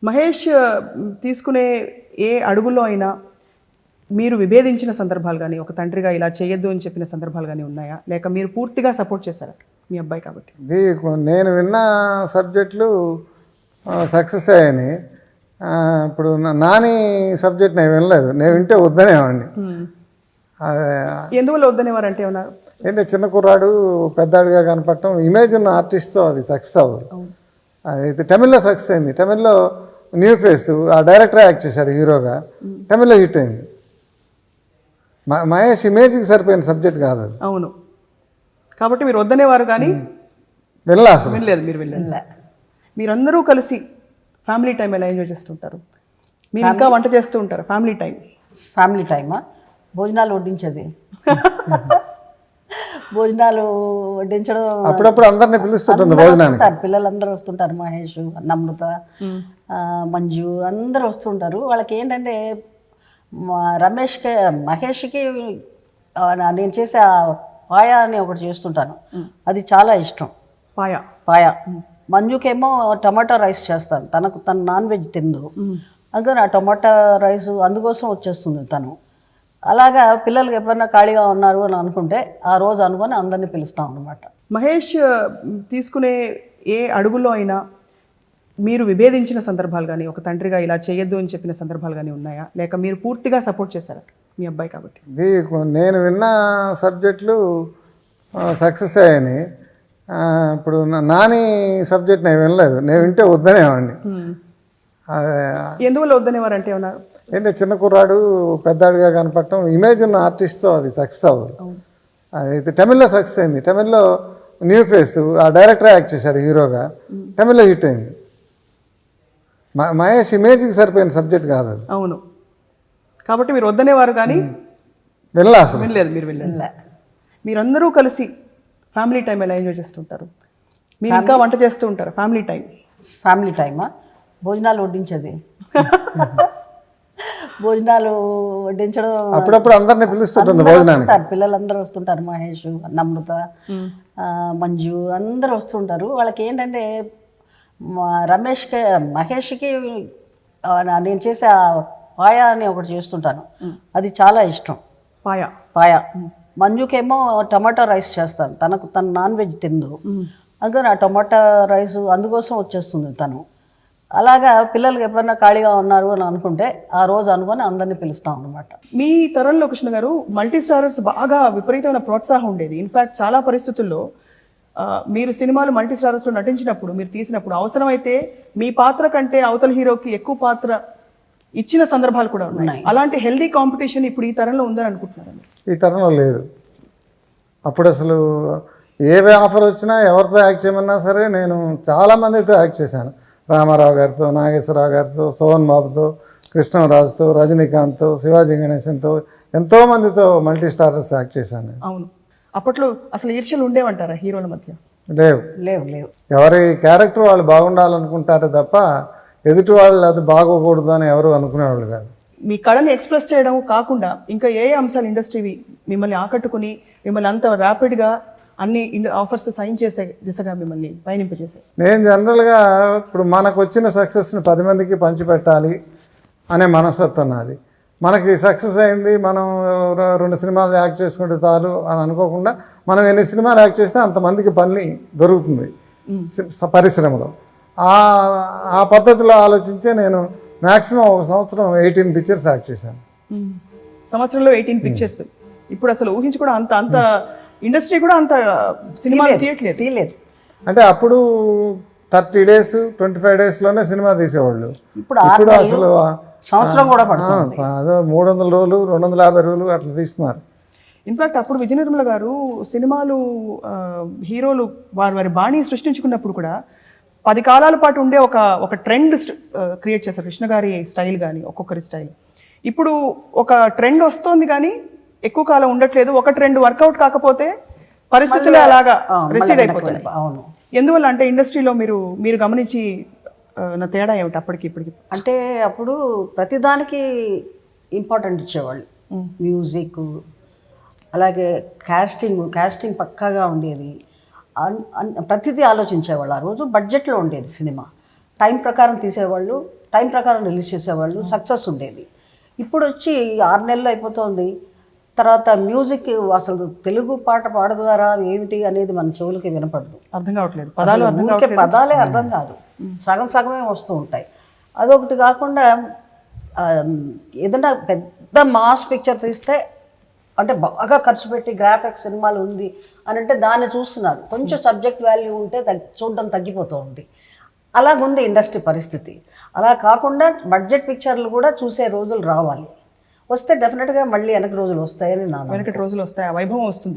మహేష్ తీసుకునే ఏ అడుగులో అయినా మీరు విభేదించిన సందర్భాలు కానీ, ఒక తండ్రిగా ఇలా చేయొద్దు అని చెప్పిన సందర్భాలు కానీ ఉన్నాయా? లేక మీరు పూర్తిగా సపోర్ట్ చేశారా మీ అబ్బాయి కాబట్టి? ఇది నేను విన్న సబ్జెక్టులు సక్సెస్ అయ్యాయని. ఇప్పుడు నాని సబ్జెక్ట్ నేను వినలేదు, నేను వింటే వద్దనేవాడిని. ఎందువల్ల వద్దనేవారంటే ఏమన్నా? ఏంటంటే చిన్న కుర్రాడు పెద్దాడిగా కనపడటం, ఇమేజ్ ఉన్న ఆర్టిస్ట్తో అది సక్సెస్ అవ్వదు. అయితే తమిళ్లో సక్సెస్ అయింది. తమిళ్లో న్యూ ఫేస్, ఆ డైరెక్టర్ యాక్ట్ చేశాడు హీరోగా, తమిళ్లో హిట్ అయింది. మహేష్ ఇమేజ్కి సరిపోయిన సబ్జెక్ట్ కాదు అది. అవును, కాబట్టి మీరు వద్దనేవారు కానీ వినలే, అసలు వినలేదు. మీరు వినలేదు. మీరందరూ కలిసి ఫ్యామిలీ టైం ఎలా ఎంజాయ్ చేస్తుంటారు? మీరు ఇంకా వంట చేస్తూ ఉంటారు? ఫ్యామిలీ టైమా? భోజనాలు వడ్డించేది. భోజనాలు వడ్డించడం అప్పుడప్పుడు అందరినీ పిలుస్తుంటుంది భోజనానికి. పిల్లలందరూ వస్తుంటారు. మహేష్, నమ్రత, మంజు అందరూ వస్తుంటారు. వాళ్ళకి ఏంటంటే మహేష్కి నేను చేసే పాయా అని ఒకటి చేస్తుంటాను, అది చాలా ఇష్టం. పాయా. మంజుకేమో టమాటో రైస్ చేస్తాను. తను నాన్ వెజ్ తిందు, అందుకని ఆ టమాటా రైస్ అందుకోసం వచ్చేస్తుంది తను. అలాగా పిల్లలకి ఎప్పుడన్నా ఖాళీగా ఉన్నారు అని అనుకుంటే ఆ రోజు అనుకొని అందరినీ పిలుస్తాం అన్నమాట. మహేష్ తీసుకునే ఏ అడుగులో అయినా మీరు విభేదించిన సందర్భాలు కానీ, ఒక తండ్రిగా ఇలా చేయొద్దు అని చెప్పిన సందర్భాలు కానీ ఉన్నాయా? లేక మీరు పూర్తిగా సపోర్ట్ చేశారా మీ అబ్బాయి కాబట్టి? ఇది నేను విన్న సబ్జెక్టులు సక్సెస్ అయ్యాయని. ఇప్పుడు నాని సబ్జెక్ట్ నేను వినలేదు, నేను వింటే వద్దనేవాడిని. ఎందువల్ల వద్దనేవారంటే ఏమన్నా? ఏంటంటే చిన్న కుర్రాడు పెద్దాడిగా కనపడటం, ఇమేజ్ ఉన్న ఆర్టిస్ట్తో అది సక్సెస్ అవ్వదు. అయితే తమిళ్లో సక్సెస్ అయింది. తమిళ్లో న్యూ ఫేస్, ఆ డైరెక్టర్ యాక్ట్ చేశాడు హీరోగా, తమిళ్లో హిట్ అయింది. మహేష్ ఇమేజ్కి సరిపోయిన సబ్జెక్ట్ కాదు అది. అవును, కాబట్టి మీరు వద్దనేవారు కానీ వినలే, అసలు వినలేదు. మీరు వినలేదు. మీరందరూ కలిసి ఫ్యామిలీ టైం ఎలా ఎంజాయ్ చేస్తుంటారు? మీరు ఇంకా వంట చేస్తూ ఉంటారు? ఫ్యామిలీ టైమా? భోజనాలు వడ్డించేది. భోజనాలు వడ్డించడం అప్పుడప్పుడు అందరినీ పిలుస్తుంటుంది భోజనానికి. పిల్లలందరూ వస్తుంటారు. మహేష్, నమ్రత, మంజు అందరూ వస్తుంటారు. వాళ్ళకి ఏంటంటే మహేష్కి నేను చేసే పాయా అని ఒకటి చేస్తుంటాను, అది చాలా ఇష్టం. పాయా. మంజుకేమో టమాటో రైస్ చేస్తాను. తను నాన్ వెజ్ తిందు, అందుకని ఆ టమాటా రైస్ అందుకోసం వచ్చేస్తుంది తను. అలాగా పిల్లలకి ఎప్పుడన్నా ఖాళీగా ఉన్నారు అని అనుకుంటే ఆ రోజు అనుకొని అందరినీ పిలుస్తాం అన్నమాట. మీ తరంలో కృష్ణ గారు మల్టీ స్టారర్స్ బాగా విపరీతమైన ప్రోత్సాహం ఉండేది. ఇన్ఫ్యాక్ట్ చాలా పరిస్థితుల్లో మీరు సినిమాలు మల్టీ స్టారర్స్లో నటించినప్పుడు, మీరు తీసినప్పుడు అవసరమైతే మీ పాత్ర కంటే అవతల హీరోకి ఎక్కువ పాత్ర ఇచ్చిన సందర్భాలు కూడా ఉన్నాయి. అలాంటి హెల్దీ కాంపిటీషన్ ఇప్పుడు ఈ తరంలో ఉందని అనుకుంటున్నారు? ఈ తరంలో లేదు. అప్పుడు అసలు ఏవే ఆఫర్ వచ్చినా ఎవరితో యాక్ట్ చేయమన్నా సరే నేను చాలామందితో యాక్ట్ చేశాను. రామారావు గారితో, నాగేశ్వరరావు గారితో, సోహన్ బాబుతో, కృష్ణరాజుతో, రజనీకాంత్తో, శివాజీ గణేశన్తో, ఎంతోమందితో మల్టీ స్టారర్స్ యాక్ట్ చేశాను. అవును, అప్పట్లో అసలు ఈర్ష్యలు ఉండేవంటారా హీరోల మధ్య? లేవు. ఎవరి క్యారెక్టర్ వాళ్ళు బాగుండాలనుకుంటారే తప్ప ఎదుటి వాళ్ళు అది బాగోకూడదు అని ఎవరు అనుకునేవాళ్ళు కాదు. మీ కళని ఎక్స్ప్రెస్ చేయడం కాకుండా ఇంకా ఏ అంశాలు ఇండస్ట్రీ మిమ్మల్ని ఆకట్టుకుని మిమ్మల్ని అంత ర్యాపిడ్గా అన్ని ఆఫర్స్ సైన్ చేసే దిశగా మిమ్మల్ని పయనింపజేసాయి? నేను జనరల్గా ఇప్పుడు మనకు వచ్చిన సక్సెస్ని 10 మందికి పంచిపెట్టాలి అనే మనస్తత్వం నాది. మనకి సక్సెస్ అయింది, మనం 2 సినిమాలు యాక్ట్ చేసుకుంటే చాలు అని అనుకోకుండా మనం ఎన్ని సినిమాలు యాక్ట్ చేస్తే అంతమందికి పని దొరుకుతుంది పరిశ్రమలో. ఆ పద్ధతిలో ఆలోచించే నేను మ్యాక్సిమం ఒక సంవత్సరం 18 పిక్చర్స్ యాక్ట్ చేశాను. సంవత్సరంలో 18 పిక్చర్స్. ఇప్పుడు అసలు ఊహించి కూడా అంత ఇండస్ట్రీ కూడా అంత సినిమా తీయట్లేదు. అంటే అప్పుడు 30 days 25 daysలోనే సినిమా తీసేవాళ్ళు. ఇప్పుడు అసలు సంవత్సరం కూడా అదో 300 రోజులు 250 రోజులు అట్లా తీస్తున్నారు. ఇన్ఫాక్ట్ అప్పుడు విజయ నిర్మల గారు సినిమాలు హీరోలు వారి బాణీ సృష్టించుకున్నప్పుడు కూడా 10 కాలాల పాటు ఉండే ఒక ట్రెండ్ క్రియేట్ చేశారు. కృష్ణ గారి స్టైల్ కానీ ఒక్కొక్కరి స్టైల్. ఇప్పుడు ఒక ట్రెండ్ వస్తుంది కానీ ఎక్కువ కాలం ఉండట్లేదు. ఒక ట్రెండ్ వర్కౌట్ కాకపోతే పరిస్థితులు అలాగా రిసీడ్ అయిపోతున్నాయి. ఎందువల్ల అంటే ఇండస్ట్రీలో మీరు గమనించి నా తేడా ఏమిటి అప్పటికి ఇప్పటికి? అంటే అప్పుడు ప్రతిదానికి ఇంపార్టెంట్ ఇచ్చేవాళ్ళు. మ్యూజిక్, అలాగే కాస్టింగ్ పక్కాగా ఉండేది. ప్రతిదీ ఆలోచించేవాళ్ళు. ఆ రోజు బడ్జెట్లో ఉండేది సినిమా. టైం ప్రకారం తీసేవాళ్ళు, టైం ప్రకారం రిలీజ్ చేసేవాళ్ళు, సక్సెస్ ఉండేది. ఇప్పుడు వచ్చి 6 నెలలు అయిపోతుంది. తర్వాత మ్యూజిక్ అసలు తెలుగు పాట పాడతారా ఏమిటి అనేది మన చెవులకి వినపడదు. అర్థం కావట్లేదు, పదాలు అర్థం ఊరికే కావట్లేదు. పదాలే అర్థం కాదు, సగం సగమే వస్తూ ఉంటాయి. అదొకటి కాకుండా ఏదైనా పెద్ద మాస్ పిక్చర్ తీస్తే అంటే బాగా ఖర్చు పెట్టి గ్రాఫిక్స్ సినిమాలు ఉంది అని అంటే దాన్ని చూస్తున్నారు. కొంచెం సబ్జెక్ట్ వాల్యూ ఉంటే చూడడం తగ్గిపోతూ ఉంది. అలాగుంది ఇండస్ట్రీ పరిస్థితి. అలా కాకుండా బడ్జెట్ పిక్చర్లు కూడా చూసే రోజులు రావాలి. వస్తే డెఫినెట్గా మళ్ళీ వెనక రోజులు వస్తాయని నా నమ్మకం. వెనకటి రోజులు వస్తాయి, ఆ వైభవం వస్తుంది.